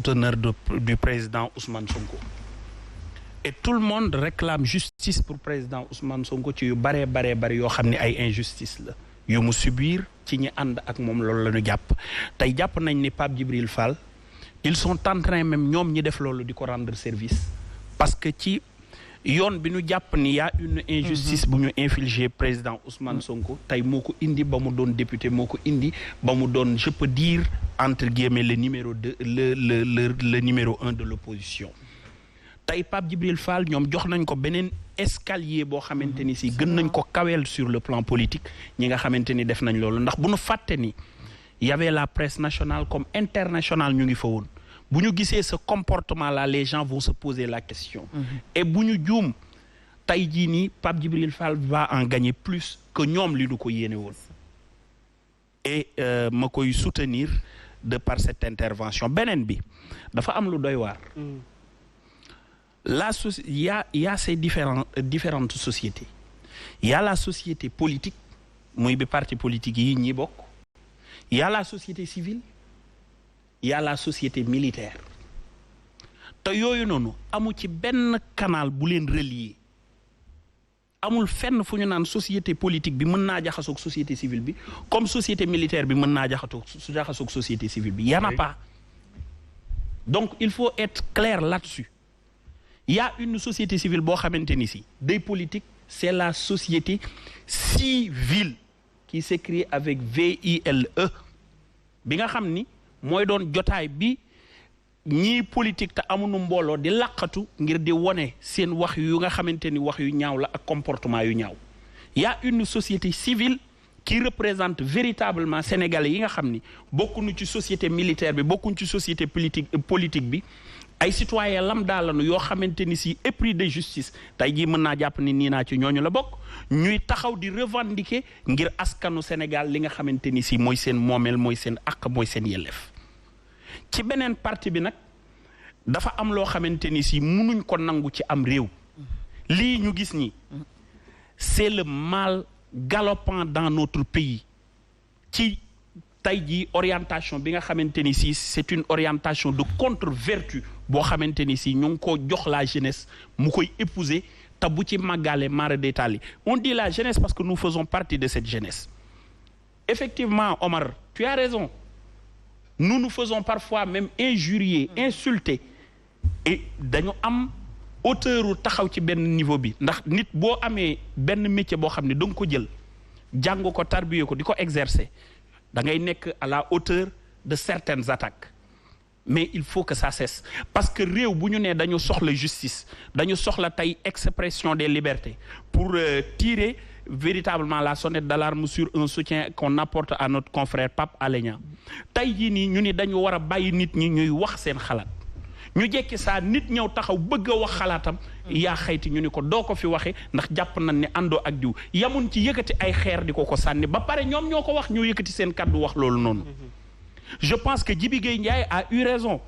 souteneurs du président Ousmane Sonko. Et tout le monde réclame justice pour président Ousmane Sonko ci yu bare yoo xam ne ay injustice la yu mu subir ci ñi ànd ak moom loolu la ñu jàpp tey jàpp nañ ni Pape Djibril Fall ils sont en train même ñoom ñi def loolu di ko rendre service parce que ci yoon bi ñu jàpp ni y a une injustice bu ñu infligé président Ousmane Sonko tey moo ko indi ba mu doon député moo ko indi ba mu doon je peux dire entre guillemets le numéro 2 le numéro 1 de l'opposition tey Pape Djibril Fall ñoom jox nañ ko beneen escalier boo xamante ni si gën nañ ko kaweel sur le plan politique ñi nga xamante ni def nañ loolu ndax bu ñu fàtte ni y avait la presse nationale comme internationale ñu ngi fa woon bu ñu gisee ce comportement là les gens vont se poser la question et bu ñu juum tey jii nii Pape Djibril Fall va en gagner plus que ñoom li du ko yéene woon et ma koy soutenir de par cette intervention beneen bi dafa am lu doy waar il y a ces différentes sociétés il y a la société politique muy bi parti politique yi ñi bokk il y a la société civile il y a la société militaire te yooyu noonu amu ci benn canal bu leen relier amul fenn fu ñu naan société politique bi mën naa jaxasoog société civile bi comme société militaire bi mën naa jaxasoog société civile bi y en a pas donc il faut être clair là-dessus. Il y a une société civile boo xamante ni si day politique c'est la société civile qui s'écrit avec VILE bi nga xam ni mooy doon jotaay bi ñii politique te amuñu mbooloo di laqatu ngir di wone seen wax yu nga xamante ni wax yu ñaaw la ak comportement yu ñaaw. Il y a une société civile qui représente véritablement sénégalais yi nga xam ni bokkuñu ci société militaire bi bokkuñu ci société politique bi. ay citoyens lambda lañu yoo xamante ni si épris de justice tey jii mën naa jàpp ni nii naa ci ñooñu la bokk ñuy taxaw di revendiquer ngir askanu Sénégal li nga xamante ni si mooy seen moomeel mooy seen àq mooy seen yelleef ci beneen partie bi nag dafa am loo xamante ni si munuñ ko nangu ci am réew lii ñu gis ni c'est le mal galopant dans notre pays ci tey jii orientation bi nga xamante ni si c'est une orientation de contre-vertu boo xamante ni si ñu ngi ko jox la jeunesse mu koy épouser te bu ci màggaale mara détaillé on dit la jeunesse parce que nous faisons partie de cette jeunesse effectivement Omar tu as raison nous faisons parfois même injurier insulter et dañu am hauteur taxaw ci benn niveau bi ndax nit boo amee benn métier boo xam ne da nga ko jël jàng ko tarbiye ko di ko exercer da ngay nekk à la hauteur de certaines attaques mais il faut que ça cesse parce que réew bu ñu nee dañu soxla justice dañu soxla tey expression des libertés pour tirer véritablement la sonnette d'alarme sur un soutien qu'on apporte à notre confrère Pape Alé Niang tey jii nii ñu ni dañu war a bàyyi nit ñi ñuy wax seen xalaat ñu jekki saa nit ñëw taxaw bëgg a wax xalaatam yaa xayti ñu ni ko doo ko fi waxe ndax jàpp nañ ne àndoo ak diw yamun ci yëkkati ay xeer di ko sànni ba pare ñoom ñoo ko wax ñoo yëkkati seen kàddu wax loolu noonu je pense que Djibi Gueye Ndiaye a eu raison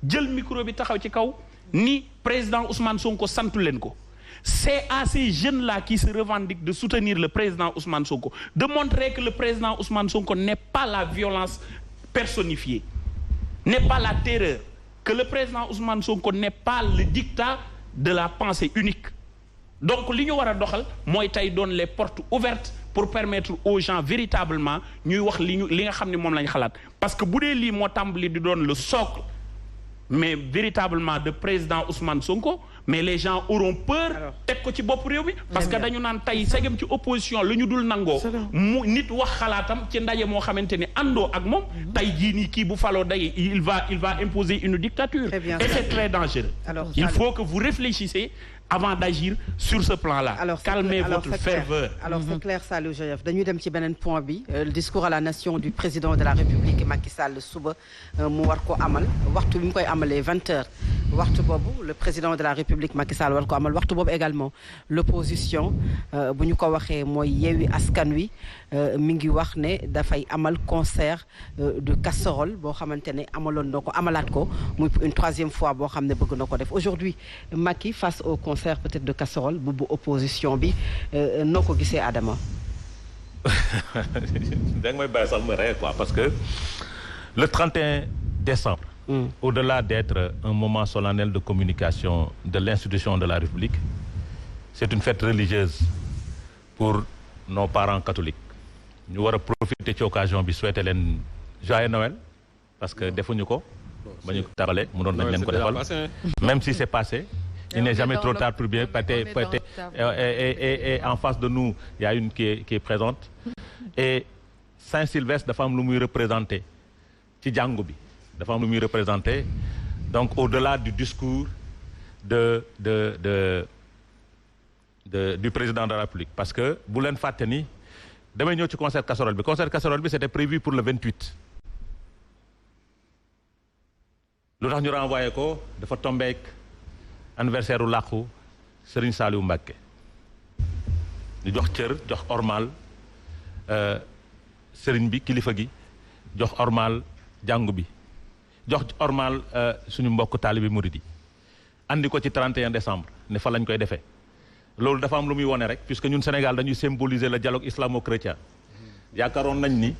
jël micro bi taxaw ci kaw ni président Ousmane Sonko santu leen ko c'est à ces jeunes là qui se revendiquent de soutenir le président Ousmane Sonko de montrer que le président Ousmane Sonko n'est pas la violence personnifiée n'est pas la terreur que le président Ousmane Sonko n'est pas le dictat de la pensée unique donc li ñu war a doxal mooy tey doon les portes ouvertes pour permettre aux gens véritablement ñuy wax li nga xam ne moom lañ xalaat parce que bu dee lii moo tàmbali di doon le socle mais véritablement de président Ousmane Sonko mais les gens auront peur teg ko ci bopp réew mi parce que dañu naan tey segem ci opposition lu ñu dul nangoo mu nit wax xalaatam ci ndaje moo xamante ne àndoo ak moom tey jii nii kii bu faloo day il va imposer une dictature et c'est très dangereux il faut que vous réfléchissez avant d'agir sur ce plan-là. Calmez votre ferveur. Alors c'est clair Saliou Joseph dañuy dem ci beneen point bi le discours à la nation du président de la République Macky Sall suba mu war ko amal waxtu bi mu koy amalee 20h waxtu boobu le président de la République Macky Sall war ko amal waxtu boobu également l'opposition bu ñu ko waxee mooy Yewwi Askan Wi mi ngi wax ne dafay amal concert de casserole boo xamante ne amaloon na ko amalaat ko muy une troisième fois boo xam ne bëgg na ko def aujourd'hui Macky face au concert peut-être de casserole bu opposition bi noo ko gisee Adama. da nga may bàyyi sax ma rey quoi parce que le 31 décembre au-delà d'être un moment solennel de communication de l'institution de la République, c'est une fête religieuse pour nos parents catholiques. Ñu war a profiter ci occasion bi souhaiter leen joyeux Noël parce que defuñu ko ba ñu tàmbale mu doon nañ leen ko defal même si c'est passé. Il n'est jamais trop tard pour bien peut-être et en face de nous il y a une qui est présente et Saint-Sylvestre dafa am lu muy représenter ci jàngu bi dafa am lu muy représenter donc au-delà du discours du président de la République parce que bu leen fàtte ni damay ñëw ci concert casserole bi c'était prévu pour le 28 lu tax ñu renvoyé ko dafa tombeek anniversaire u làqu Serigne Saliou Mbacké ñu jox cër jox ormal Serigne bi kilifa gi jox ormal jàngu bi jox ormal suñu mbokk taalibi murid yi andi ko ci 31 décembre ne fa lañ koy defee loolu dafa am lu muy wone rek puisque ñun Sénégal dañuy symboliser le dialogue islamo-chrétien yaakaaroon nañ ni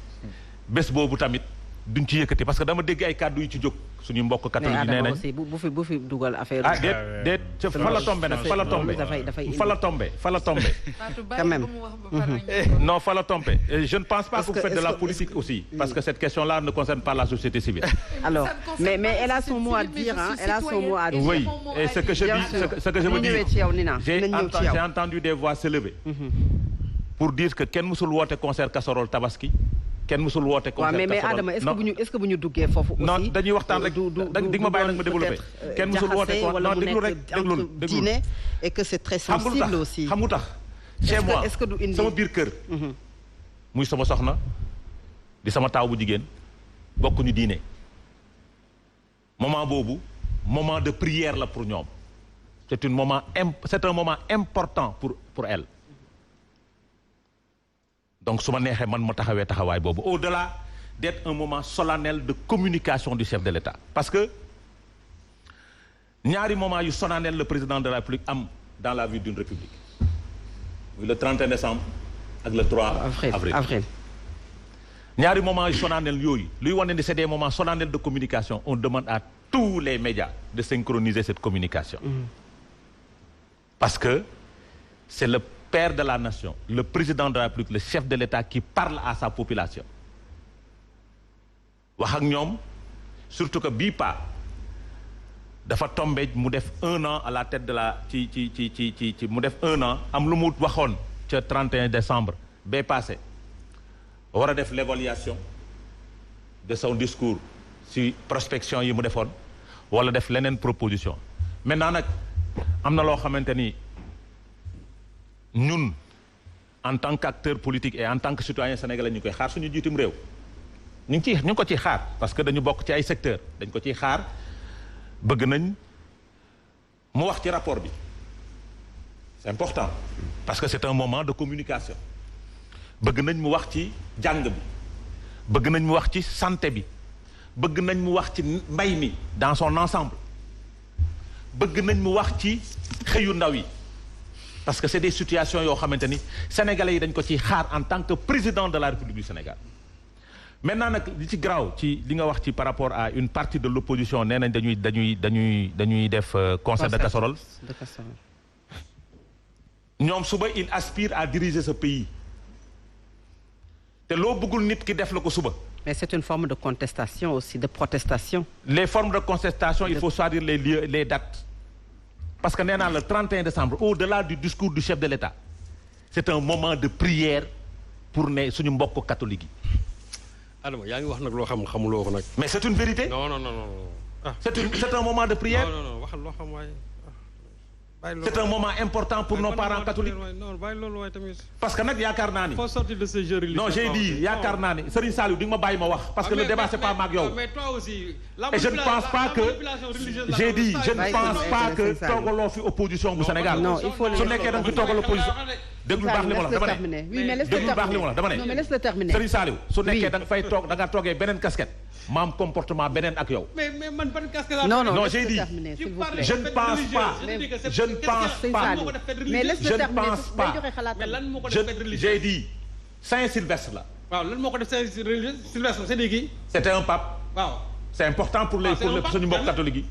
bés boobu tamit duñ ci yëkkati parce que dama dégg ay kàddu yu ci jóg suñu mbokk catholique yi nee nañ aussi bu fi dugal affaire déet fa la tombé nag fa la tombé quand même non fa la tombé je ne pense pas que vous faites de la politique aussi parce que cette question-là ne concerne pas la société civile alors mais elle a son mot à dire elle a son mot à dire oui et ce que je veux dire j'ai entendu des voix s'élever pour dire que kenn musul woote concert casserole tabaski kenn musul woote concert casserole mais Adama est-ce que bu ñu duggee foofu aussi non dañuy waxtaan rek dig ma bàyyi nag ma développer kenn musul woote wala mu déglu rek nekk dîner et que c'est très sensible aussi xam nga tax chez moi est-ce que du indi sama biir kër muy sama soxna di sama taaw bu jigéen bokkuñu diine moment boobu moment de prière la pour ñoom c'est un moment important pour elle donc su ma neexee man ma taxawee taxawaay boobu au-delà d'être un moment solennel de communication du chef de l'État parce que ñaari moment yu solennel le président de la République am dans la vie d'une république muy le 31 décembre ak le 3 avril ñaari moment yu solennel yooyu luy wane ni c'est des moments solennels de communication on demande à tous les médias de synchroniser cette communication parce que c'est le père de la nation, le président de la République, le chef de l'État qui parle à sa population. wax ak ñoom surtout que bii pas dafa tombé mu def 1 an à la tête de la ci mu def 1 an am lu mu waxoon ca 31 décembre bee passé war a def l'évaluation de son discours si prospection yi mu defoon wala def leneen proposition maintenant nag am na loo xamante ni ñun en tant qu'acteur politique et en tant que citoyen sénégalais ñu koy xaar suñu jiitum réew ñu ngi ko ciy xaar parce que dañu bokk ci ay secteurs dañ ko ciy xaar bëgg nañ mu wax ci rapport bi c'est important parce que c'est un moment de communication bëgg nañ mu wax ci jàng bi bëgg nañ mu wax ci santé bi bëgg nañ mu wax ci mbay mi dans son ensemble bëgg nañ mu wax ci xëyu ndaw yi parce que c'est des situations yoo xamante ni sénégalais yi dañ ko ciy xaar en tant que président de la République du Sénégal maintenant nag li ci garaaw ci li nga wax ci par rapport à une partie de l'opposition nee nañ dañuy def concert de casserole ñoom suba il aspire à diriger ce pays te loo bëggul nit ki def la ko suba. mais c'est une forme de contestation aussi de protestation. les formes de contestation il faut choisir les lieux les dates. parce que nee naa le 31 décembre au-delà du discours du chef de l'État c'est un moment de prière pour ne suñu mbokk catholique yi. Adama yaa ngi wax nag loo xamuloo ko nag. mais c'est une vérité. non. ah c'est un moment de prière. non waxal loo xam waaye. c'est un moment important pour nos parents catholiques. non bàyyi loolu waaye tamit. parce que nag yaakaar naa ni. faut sortir de ce jeu religieux. non j'ai dit yaakaar naa ni Serigne Saliou di nga ma bàyyi ma wax. parce que le débat c'est pas maag yow. mais toi aussi. et je ne pense pas que j'ai dit je ne pense pas que toogaloo fi opposition bu Sénégal. non il faut su nekkee da nga fi toogal opposition. déglu baax li ma la dama ne oui mais laisse-le déglu baax li ma la dama ne. non mais laisse-le terminer. Serigne Saliou su nekkee da nga fay toog da nga toogee beneen casquette. maam comportement beneen ak yow. mais man ban casquette. non j'ai dit je ne pense pas. je ne pense pas. mais laisse-le terminer mais lan moo ko def fête religieuse. j'ai dit Saint-Sylvestre la. waaw lan moo ko def Saint-Sylvestre c'est qui. c'était un pape. waaw c'est important pour les suñu mbokk catholiques yi.